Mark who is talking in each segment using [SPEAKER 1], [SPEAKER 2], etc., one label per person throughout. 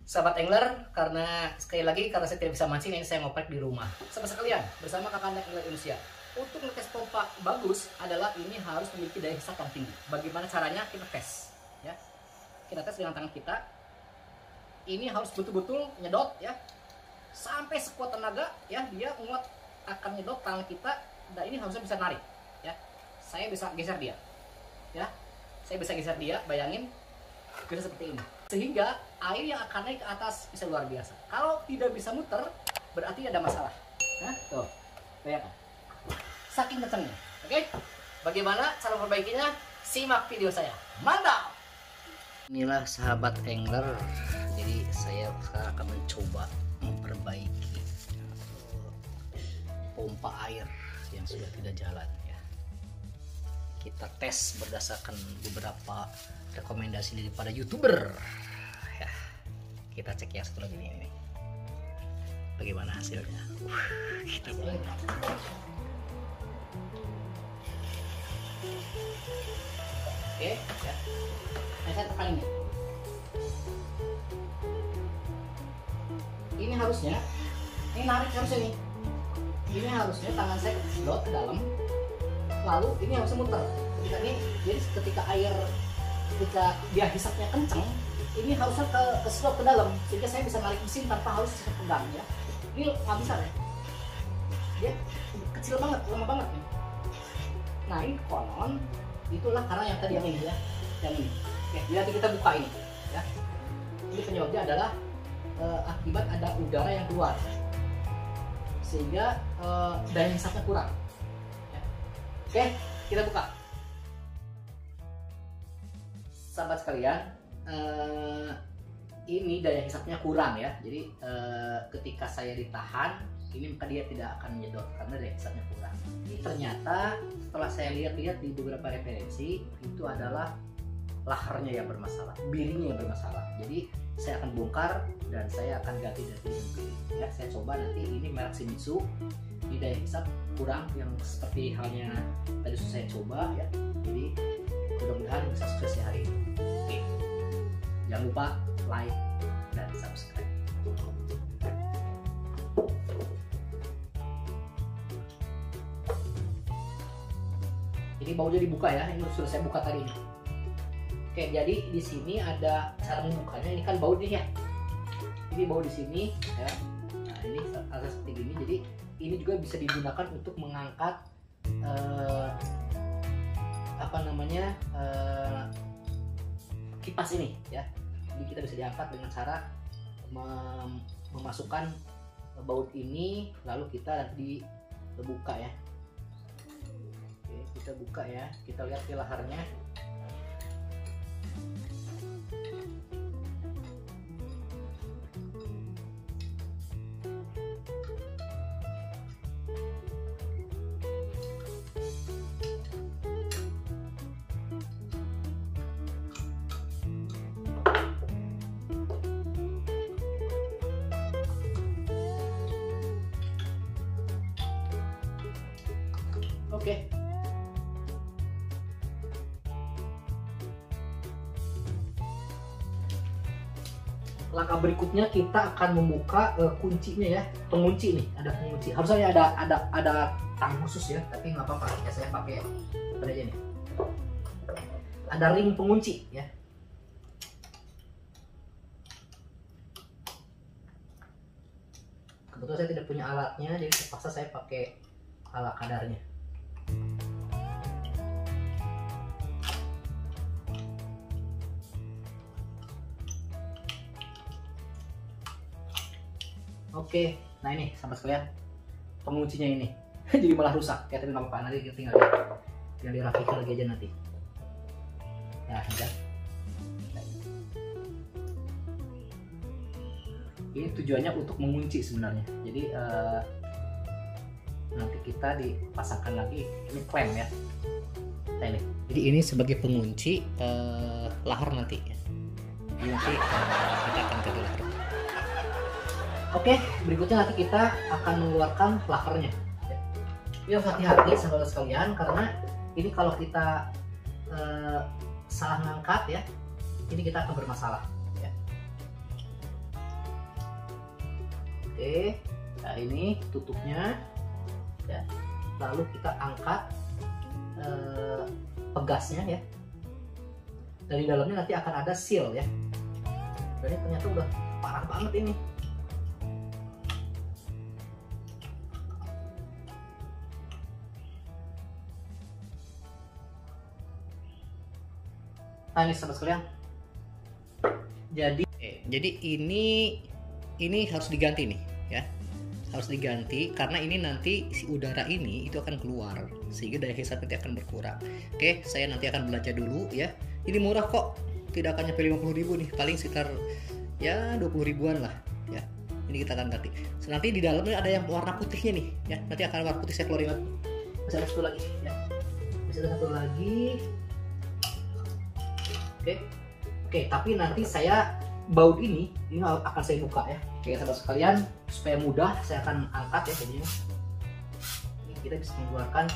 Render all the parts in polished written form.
[SPEAKER 1] Sahabat angler, karena sekali lagi karena saya tidak bisa mancing, ini saya ngoprek di rumah. Sahabat sekalian, bersama kakak angler Indonesia. Untuk ngetes pompa bagus adalah ini harus memiliki daya hisap yang tinggi. Bagaimana caranya? Kita tes, ya. Kita tes dengan tangan kita. Ini harus betul-betul nyedot, ya, sampai sekuat tenaga, ya. Dia nguat akan nyedot tangan kita, dan ini harusnya bisa narik, ya. Saya bisa geser dia, ya. Saya bisa geser dia, bayangin, bisa seperti ini. Sehingga air yang akan naik ke atas bisa luar biasa. Kalau tidak bisa muter, berarti ada masalah. Nah, tuh, bayangkan. Saking kencangnya. Oke? Bagaimana cara memperbaikinya? Simak video saya. Mantap! Inilah sahabat angler. Jadi saya sekarang akan mencoba memperbaiki pompa air yang sudah tidak jalan, ya. Kita tes berdasarkan beberapa rekomendasi daripada YouTuber, ya. Kita cek yang satu lagi ini. Bagaimana hasilnya? Kita mulai. Oke, ya. Saya tekan ini. Ini harusnya, ini narik harusnya nih. Ini harusnya tangan saya kesedot ke dalam, lalu ini harusnya muter. Ketika ini, jadi ketika dia hisapnya kencang, ini harusnya kesedot ke dalam, sehingga saya bisa narik mesin tanpa harus saya pegang, ya. Ini nggak bisa, ya. Dia kecil banget, lemah banget, ya. Nah, ini konon itulah karena yang tadi yang ini, ya, yang ini. Oke, jadi nanti kita buka ini, ya. Ini penyebabnya adalah akibat ada udara yang keluar, sehingga daya hisapnya kurang, ya. Oke, kita buka. Sahabat sekalian, ini daya hisapnya kurang, ya. Jadi ketika saya ditahan, ini maka dia tidak akan menyedot karena daya hisapnya kurang. Ini ternyata setelah saya lihat-lihat di beberapa referensi, itu adalah laharnya yang bermasalah, biringnya yang bermasalah. Jadi saya akan bongkar dan saya akan ganti dengan piring, ya. Saya coba nanti ini merek Shimizu. Ini daya hisap kurang yang seperti halnya tadi saya coba, ya. Jadi mudah-mudahan bisa sukses hari ini. Oke. Jangan lupa like dan subscribe. Ini baunya dibuka, ya. Ini sudah saya buka tadi. Oke, jadi di sini ada cara membukanya. Ini kan bau nih, ya. Ini bau di sini, ya. Nah, ini agak seperti gini. Jadi ini juga bisa digunakan untuk mengangkat kipas ini, ya. Jadi kita bisa diangkat dengan cara memasukkan baut ini, lalu kita nanti buka, ya. Oke, kita buka, ya. Kita lihat ke laharnya. Oke. Langkah berikutnya kita akan membuka kuncinya, ya. Pengunci nih, ada pengunci. Harusnya ada tang khusus, ya, tapi nggak apa-apa. Ya, saya pakai apa aja nih. Ada ring pengunci, ya. Kebetulan saya tidak punya alatnya, jadi terpaksa saya pakai ala kadarnya. Oke, nah ini sahabat sekalian, penguncinya ini. Jadi malah rusak, ya, tapi nggak apa-apa, nanti tinggal dirapikan lagi aja nanti. Nah, udah. Ini tujuannya untuk mengunci sebenarnya. Jadi nanti kita dipasangkan lagi ini klem, ya. Nah, ini. Jadi ini sebagai pengunci lahar nanti. Ini nanti kita akan ganti lahar. Oke, berikutnya nanti kita akan mengeluarkan laharnya. Ini harus hati-hati sahabat sekalian, karena ini kalau kita salah ngangkat, ya, ini kita akan bermasalah, ya. Oke, nah ini tutupnya ya. Lalu kita angkat pegasnya ya. Dari dalamnya nanti akan ada seal ya. Dan ini ternyata udah parah banget ini. Nah ini sahabat sekalian. Jadi ini harus diganti nih ya. Harus diganti karena ini nanti si udara ini itu akan keluar sehingga daya hisap nanti akan berkurang. Oke, saya nanti akan belanja dulu ya. Ini murah kok. Tidak akan nyampe 50.000 nih, paling sekitar ya 20 ribuan lah ya. Ini kita akan ganti. So, nanti di dalamnya ada yang warna putihnya nih ya. Nanti akan warna putih saya keluarin. Masih ada satu lagi ya. Masih ada satu lagi. Oke, tapi nanti saya baut ini akan saya buka ya. Oke, sahabat sekalian, supaya mudah saya akan angkat ya jadinya. Ini kita bisa mengeluarkan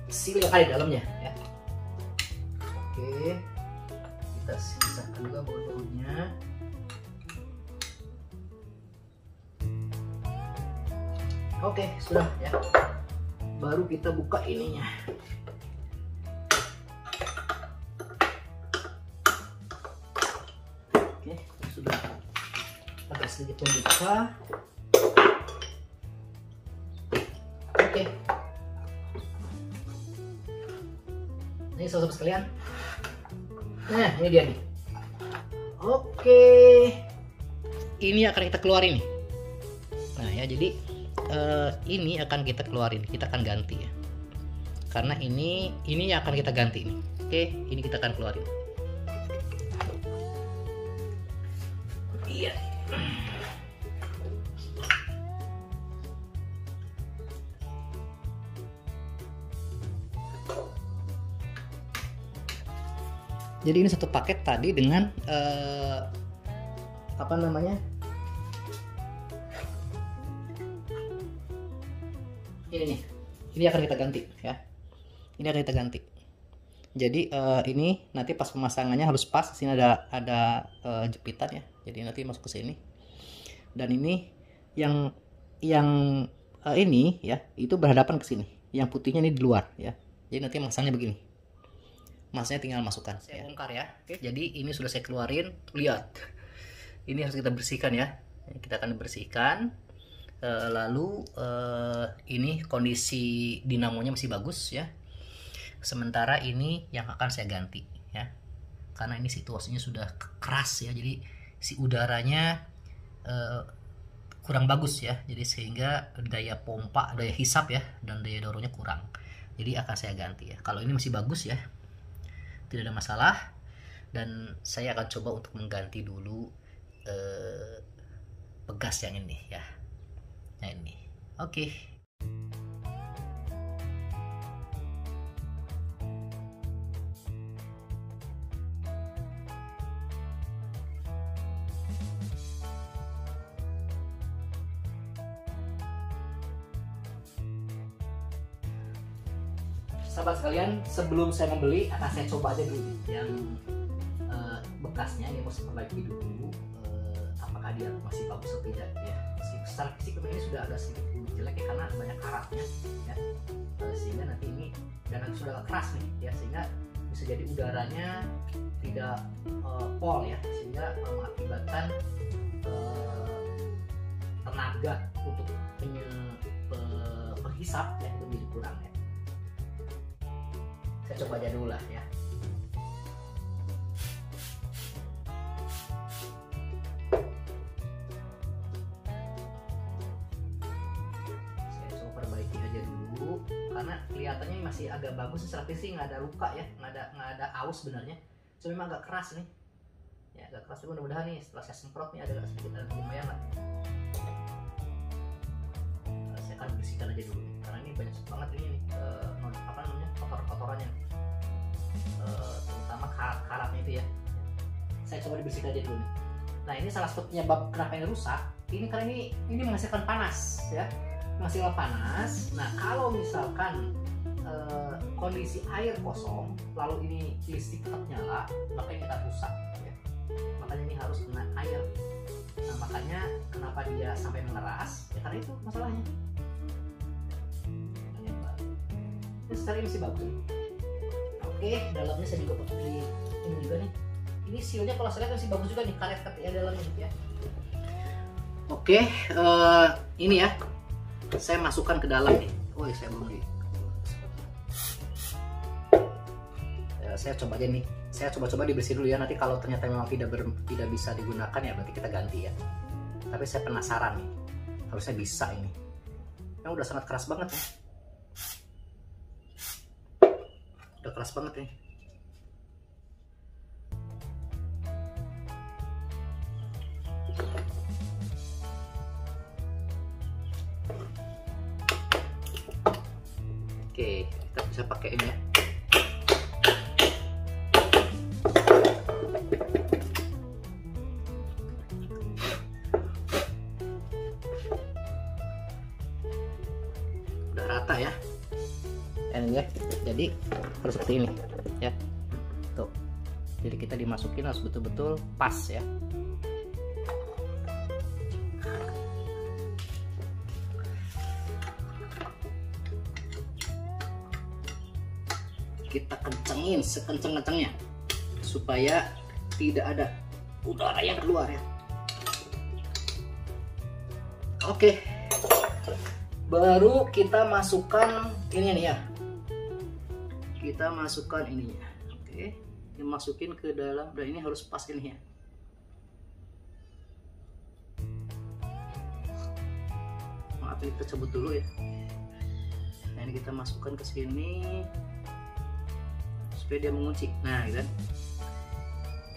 [SPEAKER 1] seal yang ada di dalamnya ya. Oke, kita sisakan juga baut-bautnya. Oke, sudah ya. Baru kita buka ininya. Oke, sudah agak sedikit membuka. Oke. Ini sahabat sekalian. Nah, ini dia nih. Oke. Ini akan kita keluarin nih. Nah ya, jadi ini akan kita keluarin. Kita akan ganti ya. Karena ini akan kita ganti nih. Oke, ini kita akan keluarin. Iya. Jadi ini satu paket tadi dengan apa namanya? Ini nih. Ini akan kita ganti ya. Ini akan kita ganti. Jadi ini nanti pas pemasangannya harus pas. Di sini ada jepitan ya. Jadi nanti masuk ke sini. Dan ini yang ini ya, itu berhadapan ke sini. Yang putihnya ini di luar ya. Jadi nanti masangnya begini. Masnya tinggal masukkan. Saya bongkar ya. Oke, jadi ini sudah saya keluarin. Lihat. Ini harus kita bersihkan ya. Kita akan bersihkan. Lalu ini kondisi dinamonya masih bagus ya. Sementara ini yang akan saya ganti ya. Karena ini situasinya sudah keras ya. Jadi si udaranya kurang bagus ya. Jadi sehingga daya pompa, daya hisap ya, dan daya dorongnya kurang. Jadi akan saya ganti ya. Kalau ini masih bagus ya, tidak ada masalah, dan saya akan coba untuk mengganti dulu pegas yang ini ya. Nah ini, oke. Sahabat sekalian, sebelum saya membeli akan saya coba aja dulu yang bekasnya. Ini mau saya perbaiki dulu apakah dia masih bagus atau tidak ya. Secara fisik ini sudah agak sedikit jelek ya, karena banyak karatnya ya, sehingga nanti ini dan sudah agak keras nih ya, sehingga bisa jadi udaranya tidak pol ya, sehingga mengakibatkan tenaga untuk penghisap ya itu jadi kurang ya. Saya coba aja dulu lah ya. Saya coba perbaiki aja dulu karena kelihatannya masih agak bagus. Secara fisik nggak ada luka ya, nggak ada aus sebenarnya. Cuma memang agak keras nih. Ya agak keras, tapi mudah-mudahan nih setelah saya semprot nih ada sedikit lumayan lah. Saya akan bersihkan aja dulu karena ini banyak banget ini nih apa namanya, kotorannya, terutama karatnya itu ya. Saya coba dibersihkan aja dulu nih. Nah ini salah satu penyebab kenapa ini rusak. Ini karena ini menghasilkan panas ya, menghasilkan panas. Nah kalau misalkan kondisi air kosong lalu ini listrik tetap nyala, makanya kita rusak ya. Makanya ini harus kena air. Nah makanya dia sampai mengeras, ya karena itu masalahnya. Ini secara ini sih bagus. Oke, dalamnya saya juga pakai ini juga nih. Ini sealnya kalau saya lihat masih bagus juga nih, karet ya dalamnya ya. Oke, ini ya, saya masukkan ke dalam nih. Oh, saya belum nih. Saya coba aja nih. Saya coba-coba dibersih dulu ya. Nanti kalau ternyata memang tidak bisa digunakan ya berarti kita ganti ya. Tapi saya penasaran nih. Harusnya bisa ini. Yang udah sangat keras banget ya. Udah keras banget nih. Oke, kita bisa pakai ini ya. Udah rata ya. Ini ya. Jadi harus seperti ini ya. Tuh. Jadi kita dimasukin harus betul-betul pas ya. Kita kencengin sekenceng-kencengnya supaya tidak ada udara yang keluar ya. Oke, baru kita masukkan ini nih ya. Kita masukkan ininya. Oke, dimasukin ke dalam. Dan ini harus pas ini ya. Maaf, ini kita cabut dulu ya. Nah, ini kita masukkan ke sini supaya dia mengunci. Nah, gitu kan.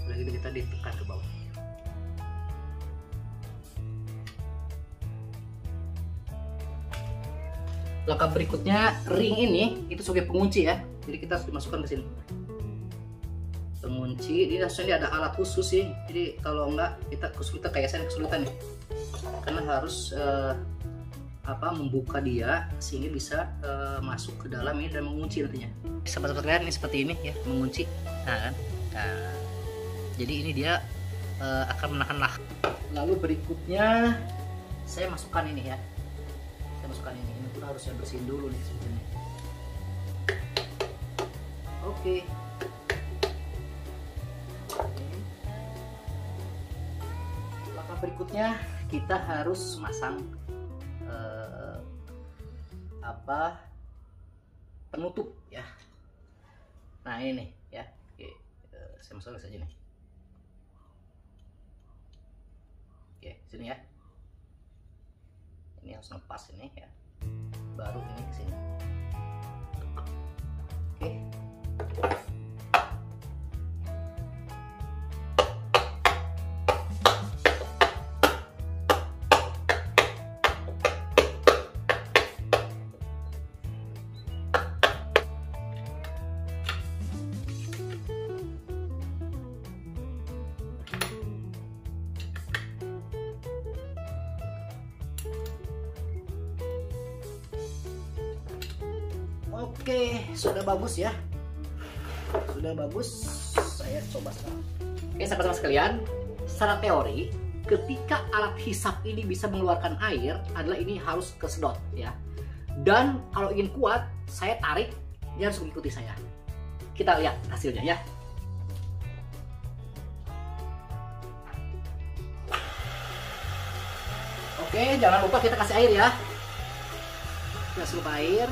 [SPEAKER 1] Lagi kita ditekan ke bawah. Langkah berikutnya, ring ini itu sebagai pengunci ya. Jadi kita harus dimasukkan ke sini. Pengunci, ini harusnya ada alat khusus sih. Jadi kalau enggak kita kesulitan, kayak saya kesulitan nih. Karena harus membuka dia sehingga bisa masuk ke dalam ini dan mengunci nantinya. Sahabat-sahabat kalian, ini seperti ini ya, mengunci. Nah, kan? Nah, jadi ini dia akan menahan lah. Lalu berikutnya saya masukkan ini ya. Saya masukkan ini pun harus saya bersihin dulu nih sebetulnya. Oke. Langkah berikutnya kita harus masang penutup ya. Nah, ini ya. Oke, saya masukkan saja nih. Oke, sini ya. Ini harus lepas ini ya. Baru ini ke sini. Oke. Oke, sudah bagus ya. Sudah bagus. Saya coba sekarang. Oke, sahabat-sahabat sekalian, secara teori, ketika alat hisap ini bisa mengeluarkan air, adalah ini harus kesedot ya. Dan kalau ingin kuat, saya tarik, dia harus mengikuti saya. Kita lihat hasilnya ya. Oke, jangan lupa kita kasih air ya. Kita suruh air.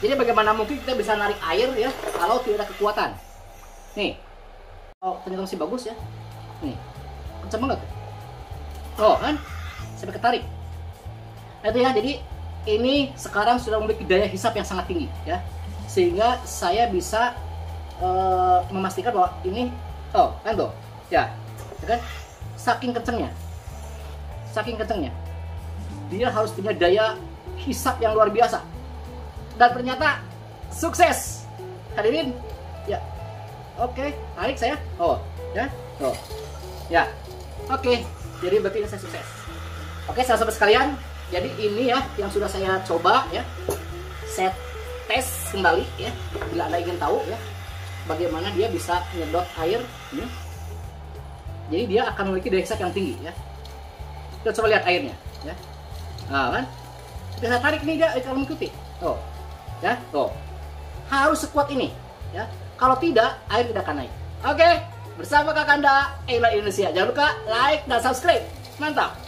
[SPEAKER 1] Jadi bagaimana mungkin kita bisa narik air ya kalau tidak ada kekuatan. Nih, oh ternyata masih bagus ya. Nih, kenceng banget. Oh kan, sampai ketarik. Nah, itu ya. Jadi ini sekarang sudah memiliki daya hisap yang sangat tinggi ya, sehingga saya bisa memastikan bahwa ini, oh kan tuh, ya kan, saking kencengnya, dia harus punya daya hisap yang luar biasa. Dan ternyata sukses. Hadirin, ya. Oke, tarik saya. Oh, ya. Oh. Ya. Oke. Jadi berarti ini saya sukses. Oke, sahabat sekalian, jadi ini ya yang sudah saya coba ya. Saya tes kembali ya. Bila Anda ingin tahu ya bagaimana dia bisa menyedot air ya. Jadi dia akan memiliki daya hisap yang tinggi ya. Kita coba lihat airnya, ya. Nah, kan? Kita saya tarik nih dia kalau mengikuti. Tuh. Ya, tuh. Harus sekuat ini, ya. Kalau tidak, air tidak akan naik. Oke, bersama Kakanda England Indonesia. Jangan lupa like dan subscribe. Mantap.